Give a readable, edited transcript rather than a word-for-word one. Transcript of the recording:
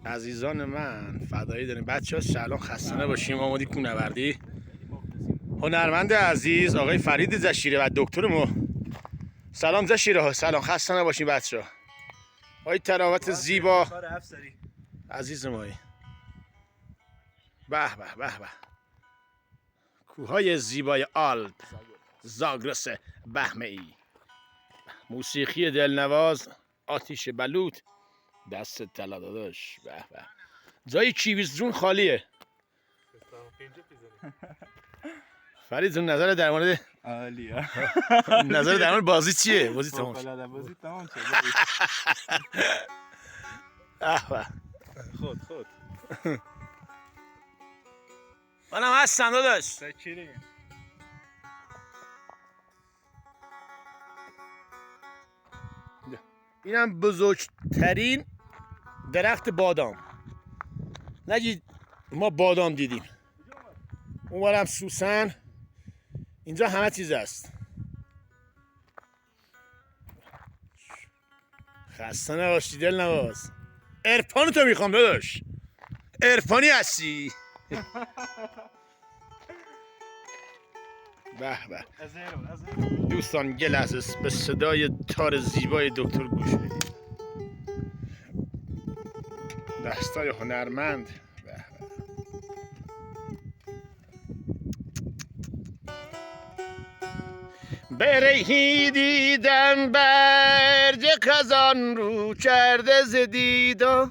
عزیزان من فدایی داریم بچه ها. سلام، خسته نباشیم. آمادی کوهنوردی. هنرمند عزیز آقای فرید زشیره و دکتر ما. سلام زشیره ها، سلام، خسته نباشیم بچه ها. آقای تراوت زیبا عزیز مایی. به به به به، کوههای زیبای آلپ زاگرس بهمه‌ای. موسیقی دلنواز، آتیش بلوط، دست طلا داداش. به به، جای کیویز جون خالیه. فرید جون نظر در مورد عالیه. نظر در مورد بازی چیه؟ بازی تمام شد. بازی تمام شد. خود منم هستم داداش. اینم بزرگترین درخت بادام. نگید ما بادام دیدیم. اونورم سوسن، اینجا همه چیز است. خسته نباشی دلنواز. عرفان تو میخوام داداش، عرفانی هستی. به به دوستان، یه لحظه به صدای تار زیبای دکتر گوش بدید. دستای هنرمند. به به. برهی دیدم برگ خزان رو کرده ز دیدار.